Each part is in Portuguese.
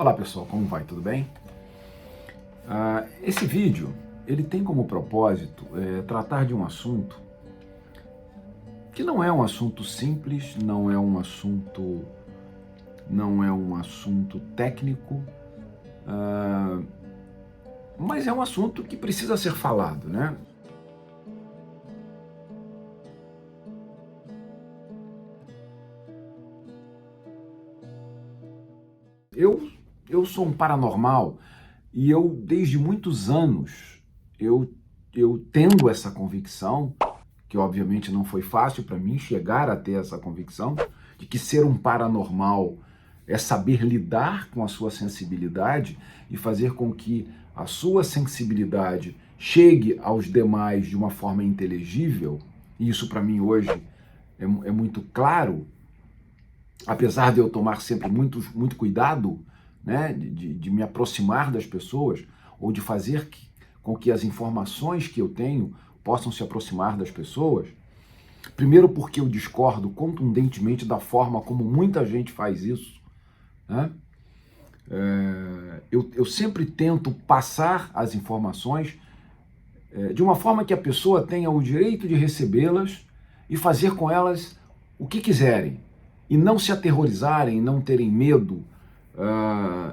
Olá pessoal, como vai? Tudo bem? Esse vídeo ele tem como propósito tratar de um assunto que não é um assunto simples, não é um assunto técnico, mas é um assunto que precisa ser falado, né? Eu sou um paranormal e desde muitos anos, eu tendo essa convicção, que obviamente não foi fácil para mim chegar a ter essa convicção, de que ser um paranormal é saber lidar com a sua sensibilidade e fazer com que a sua sensibilidade chegue aos demais de uma forma inteligível, e isso para mim hoje é muito claro, apesar de eu tomar sempre muito cuidado, né, de me aproximar das pessoas, ou de fazer com que as informações que eu tenho possam se aproximar das pessoas. Primeiro porque eu discordo contundentemente da forma como muita gente faz isso, né? Eu sempre tento passar as informações de uma forma que a pessoa tenha o direito de recebê-las e fazer com elas o que quiserem, e não se aterrorizarem, não terem medo,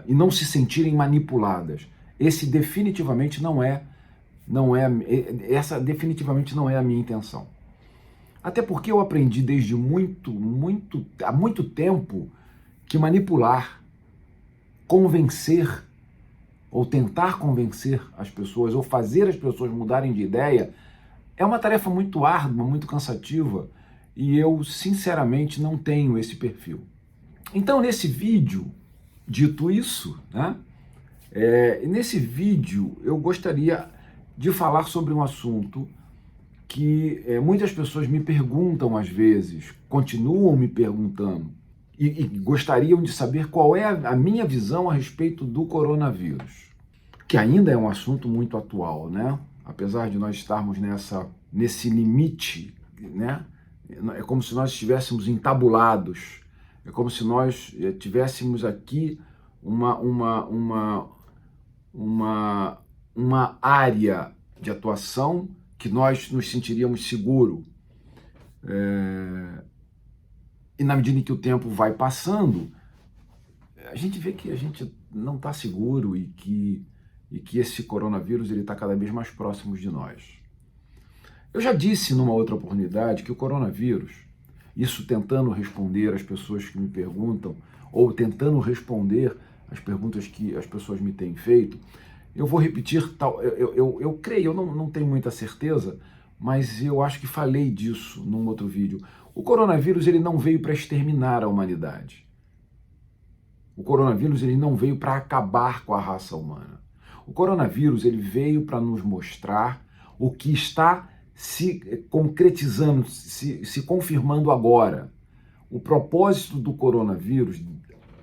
e não se sentirem manipuladas. Essa definitivamente não é a minha intenção. Até porque eu aprendi desde há muito tempo que manipular, convencer, ou tentar convencer as pessoas, ou fazer as pessoas mudarem de ideia, é uma tarefa muito árdua, muito cansativa, e eu sinceramente não tenho esse perfil. Então nesse vídeo, dito isso, né, nesse vídeo eu gostaria de falar sobre um assunto que muitas pessoas me perguntam às vezes, continuam me perguntando, e gostariam de saber qual é a minha visão a respeito do coronavírus, que ainda é um assunto muito atual, né? Apesar de nós estarmos nesse limite, né? É como se nós estivéssemos entabulados, é como se nós tivéssemos aqui uma área de atuação que nós nos sentiríamos seguros. E na medida em que o tempo vai passando, a gente vê que a gente não está seguro e que esse coronavírus está cada vez mais próximo de nós. Eu já disse numa outra oportunidade que o coronavírus, isso tentando responder às pessoas que me perguntam, ou tentando responder às perguntas que as pessoas me têm feito, eu vou repetir, eu creio, eu não tenho muita certeza, mas eu acho que falei disso num outro vídeo. O coronavírus ele não veio para exterminar a humanidade. O coronavírus ele não veio para acabar com a raça humana. O coronavírus ele veio para nos mostrar o que está se concretizando, se confirmando agora. O propósito do coronavírus,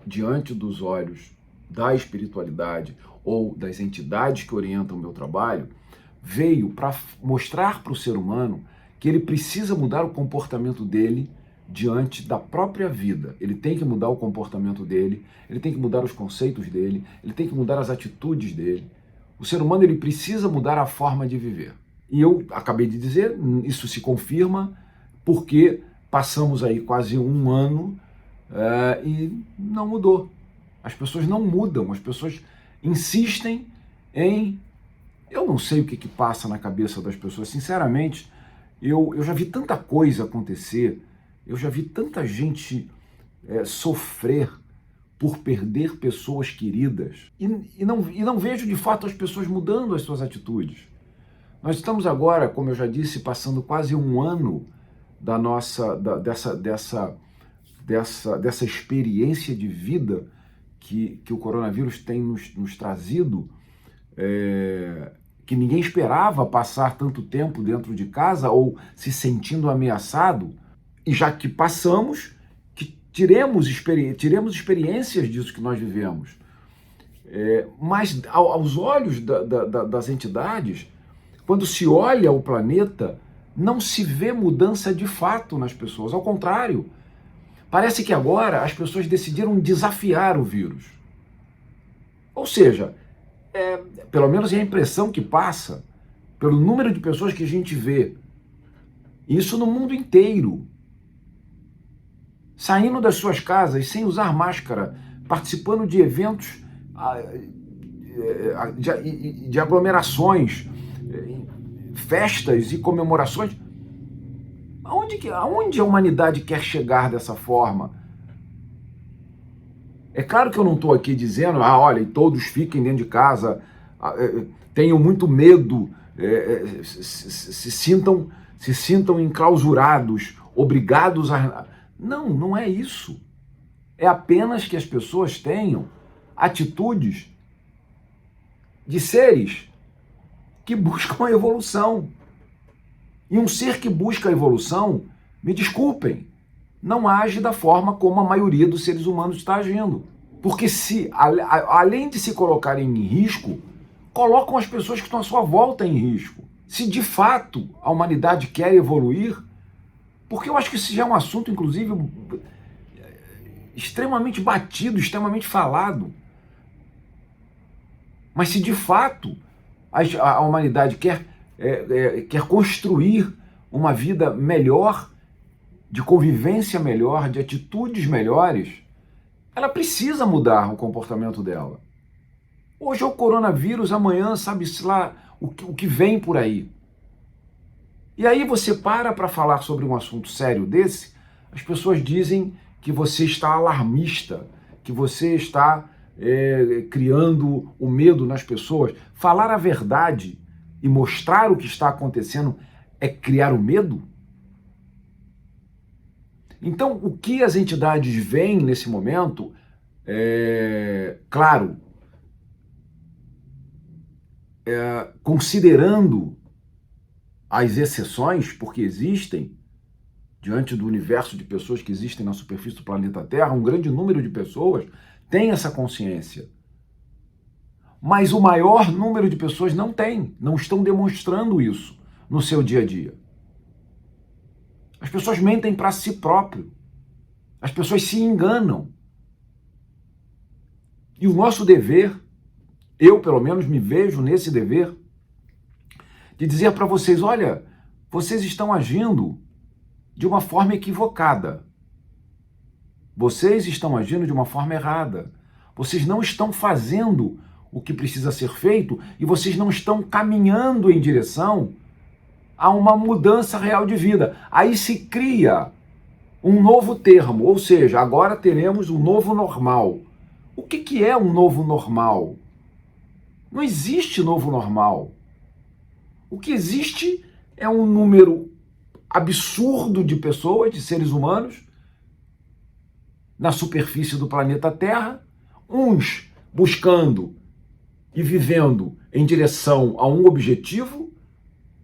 diante dos olhos da espiritualidade ou das entidades que orientam o meu trabalho, veio para mostrar para o ser humano que ele precisa mudar o comportamento dele diante da própria vida. Ele tem que mudar o comportamento dele, ele tem que mudar os conceitos dele, ele tem que mudar as atitudes dele. O ser humano ele precisa mudar a forma de viver. E eu acabei de dizer, isso se confirma porque passamos aí quase um ano e não mudou. As pessoas não mudam, as pessoas insistem em... Eu não sei o que passa na cabeça das pessoas, sinceramente. Eu já vi tanta coisa acontecer, eu já vi tanta gente sofrer por perder pessoas queridas e não vejo de fato as pessoas mudando as suas atitudes. Nós estamos agora, como eu já disse, passando quase um ano dessa experiência de vida que o coronavírus tem nos trazido, que ninguém esperava passar tanto tempo dentro de casa ou se sentindo ameaçado, e já que passamos, que tiremos experiências disso que nós vivemos. Mas aos olhos das entidades, quando se olha o planeta, não se vê mudança de fato nas pessoas, ao contrário, parece que agora as pessoas decidiram desafiar o vírus. Ou seja, pelo menos é a impressão que passa, pelo número de pessoas que a gente vê, isso no mundo inteiro, saindo das suas casas sem usar máscara, participando de eventos, de aglomerações, festas e comemorações. Aonde a humanidade quer chegar dessa forma? É claro que eu não estou aqui dizendo, olha, todos fiquem dentro de casa, tenham muito medo, se sintam enclausurados, obrigados a... Não, não é isso. É apenas que as pessoas tenham atitudes de seres que buscam a evolução. E um ser que busca a evolução, me desculpem, não age da forma como a maioria dos seres humanos está agindo. Porque se, além de se colocarem em risco, colocam as pessoas que estão à sua volta em risco. Se de fato a humanidade quer evoluir, porque eu acho que isso já é um assunto, inclusive, extremamente batido, extremamente falado. Mas se de fato a humanidade quer construir uma vida melhor, de convivência melhor, de atitudes melhores, ela precisa mudar o comportamento dela. Hoje é o coronavírus, amanhã sabe-se lá o que vem por aí. E aí você para falar sobre um assunto sério desse, as pessoas dizem que você está alarmista, que você está criando o medo nas pessoas. Falar a verdade e mostrar o que está acontecendo é criar o medo? Então, o que as entidades veem nesse momento, claro, considerando as exceções, porque existem, diante do universo de pessoas que existem na superfície do planeta Terra, um grande número de pessoas tem essa consciência. Mas o maior número de pessoas não estão demonstrando isso no seu dia a dia. As pessoas mentem para si próprio. As pessoas se enganam. E o nosso dever, eu pelo menos me vejo nesse dever, de dizer para vocês, olha, vocês estão agindo de uma forma equivocada. Vocês estão agindo de uma forma errada. Vocês não estão fazendo o que precisa ser feito e vocês não estão caminhando em direção a uma mudança real de vida. Aí se cria um novo termo, ou seja, agora teremos um novo normal. O que é um novo normal? Não existe novo normal. O que existe é um número absurdo de pessoas, de seres humanos, na superfície do planeta Terra, uns buscando e vivendo em direção a um objetivo,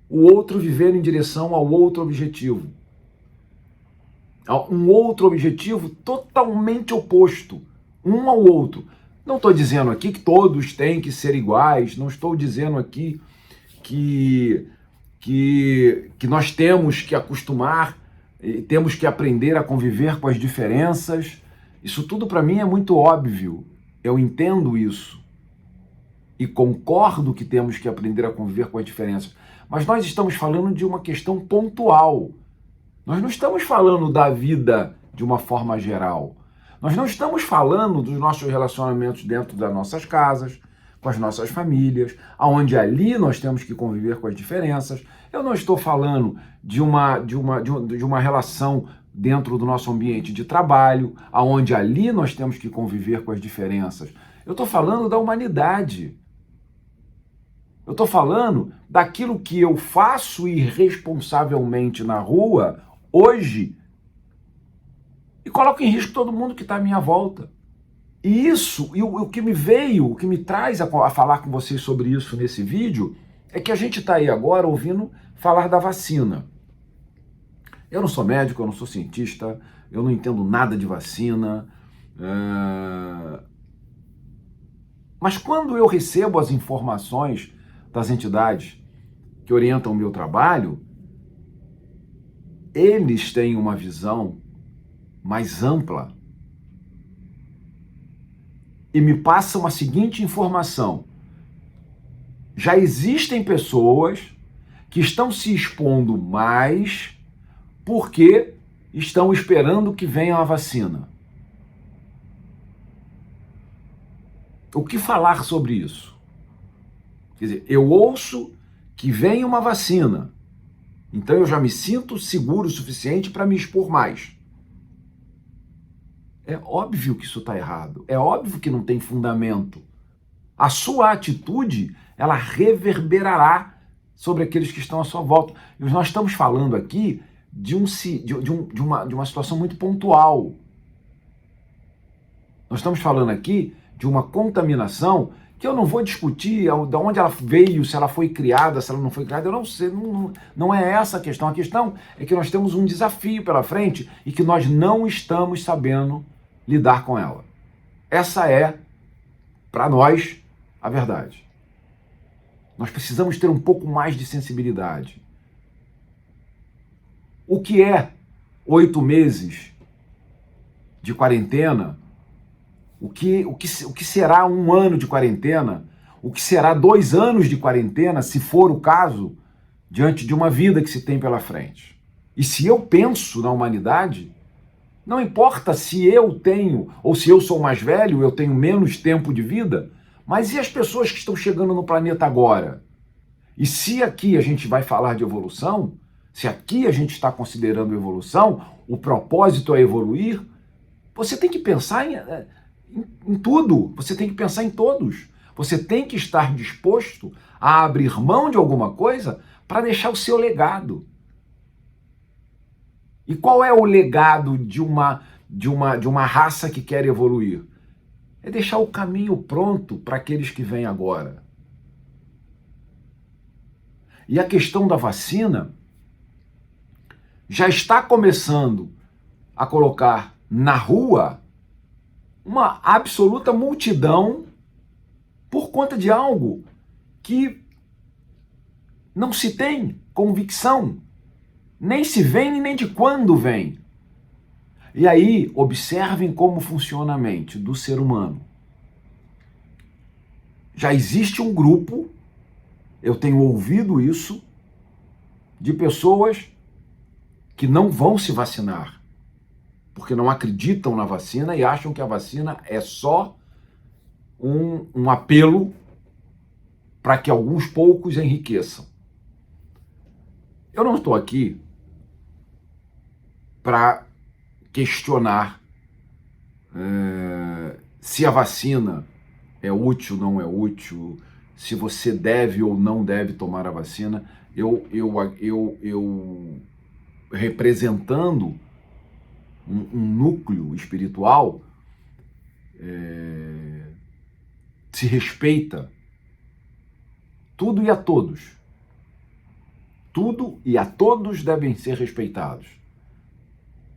o outro vivendo em direção ao outro objetivo. Um outro objetivo totalmente oposto, um ao outro. Não estou dizendo aqui que todos têm que ser iguais, não estou dizendo aqui que nós temos que acostumar, temos que aprender a conviver com as diferenças. Isso tudo para mim é muito óbvio, eu entendo isso e concordo que temos que aprender a conviver com as diferenças, mas nós estamos falando de uma questão pontual. Nós não estamos falando da vida de uma forma geral. Nós não estamos falando dos nossos relacionamentos dentro das nossas casas, com as nossas famílias, aonde ali nós temos que conviver com as diferenças. Eu não estou falando de uma relação dentro do nosso ambiente de trabalho, aonde ali nós temos que conviver com as diferenças. Eu estou falando da humanidade. Eu estou falando daquilo que eu faço irresponsavelmente na rua hoje e coloco em risco todo mundo que está à minha volta. E isso, e o que me veio, o que me traz a falar com vocês sobre isso nesse vídeo, é que a gente está aí agora ouvindo falar da vacina. Eu não sou médico, eu não sou cientista, eu não entendo nada de vacina. Mas quando eu recebo as informações das entidades que orientam o meu trabalho, eles têm uma visão mais ampla e me passam a seguinte informação: já existem pessoas que estão se expondo mais porque estão esperando que venha a vacina. O que falar sobre isso? Quer dizer, eu ouço que vem uma vacina, então eu já me sinto seguro o suficiente para me expor mais. É óbvio que isso está errado, é óbvio que não tem fundamento. A sua atitude, ela reverberará sobre aqueles que estão à sua volta. E nós estamos falando aqui de uma situação muito pontual. Nós estamos falando aqui de uma contaminação que eu não vou discutir de onde ela veio, se ela foi criada, se ela não foi criada, eu não sei, não é essa a questão. A questão é que nós temos um desafio pela frente e que nós não estamos sabendo lidar com ela. Essa é, para nós, a verdade. Nós precisamos ter um pouco mais de sensibilidade. O que é 8 meses de quarentena? O que será 1 ano de quarentena? O que será 2 anos de quarentena, se for o caso, diante de uma vida que se tem pela frente? E se eu penso na humanidade, não importa se eu tenho, ou se eu sou mais velho, eu tenho menos tempo de vida, mas e as pessoas que estão chegando no planeta agora? E se aqui a gente vai falar de evolução, se aqui a gente está considerando evolução, o propósito é evoluir, você tem que pensar em tudo, você tem que pensar em todos. Você tem que estar disposto a abrir mão de alguma coisa para deixar o seu legado. E qual é o legado de uma raça que quer evoluir? É deixar o caminho pronto para aqueles que vêm agora. E a questão da vacina já está começando a colocar na rua uma absoluta multidão por conta de algo que não se tem convicção, nem se vem nem de quando vem. E aí, observem como funciona a mente do ser humano. Já existe um grupo, eu tenho ouvido isso, de pessoas que não vão se vacinar, porque não acreditam na vacina e acham que a vacina é só um apelo para que alguns poucos enriqueçam. Eu não estou aqui para questionar se a vacina é útil ou não é útil, se você deve ou não deve tomar a vacina. Eu representando um núcleo espiritual, se respeita tudo e a todos. Tudo e a todos devem ser respeitados.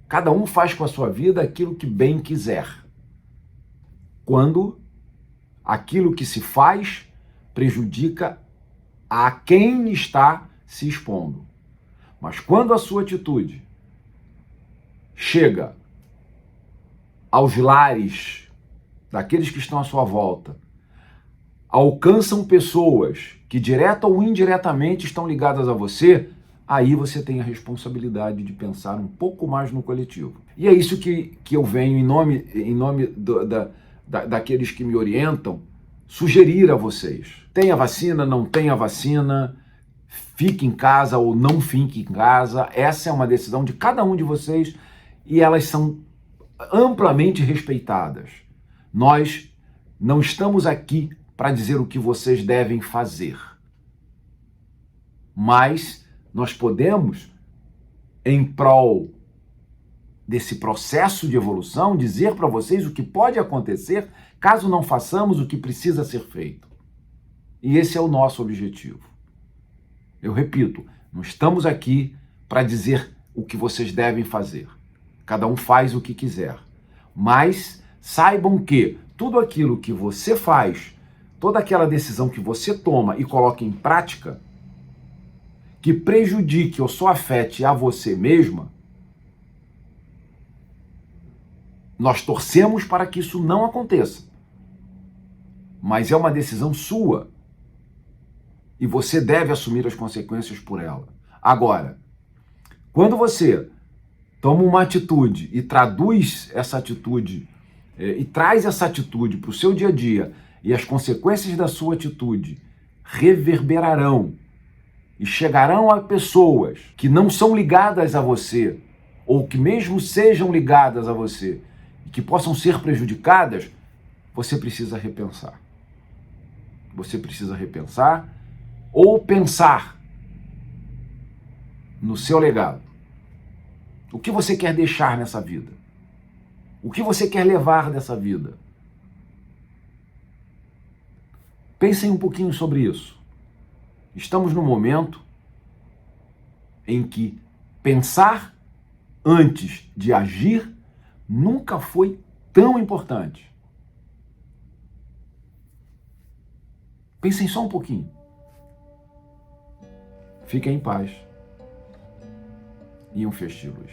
Cada um faz com a sua vida aquilo que bem quiser, quando aquilo que se faz prejudica a quem está se expondo. Mas quando a sua atitude chega aos lares daqueles que estão à sua volta, alcançam pessoas que direta ou indiretamente estão ligadas a você, aí você tem a responsabilidade de pensar um pouco mais no coletivo. E é isso que eu venho, em nome daqueles que me orientam, sugerir a vocês. Tenha vacina, não tenha vacina, fique em casa ou não fique em casa, essa é uma decisão de cada um de vocês e elas são amplamente respeitadas. Nós não estamos aqui para dizer o que vocês devem fazer, mas nós podemos, em prol desse processo de evolução, dizer para vocês o que pode acontecer caso não façamos o que precisa ser feito. E esse é o nosso objetivo. Eu repito, não estamos aqui para dizer o que vocês devem fazer. Cada um faz o que quiser. Mas saibam que tudo aquilo que você faz, toda aquela decisão que você toma e coloca em prática, que prejudique ou só afete a você mesma, nós torcemos para que isso não aconteça. mas é uma decisão sua. E você deve assumir as consequências por ela. Agora, quando você toma uma atitude e traduz essa atitude e traz essa atitude para o seu dia a dia e as consequências da sua atitude reverberarão e chegarão a pessoas que não são ligadas a você ou que mesmo sejam ligadas a você e que possam ser prejudicadas, você precisa repensar. Você precisa repensar ou pensar no seu legado. O que você quer deixar nessa vida? O que você quer levar dessa vida? Pensem um pouquinho sobre isso. Estamos num momento em que pensar antes de agir nunca foi tão importante. Pensem só um pouquinho. Fiquem em paz e um feixe de luz.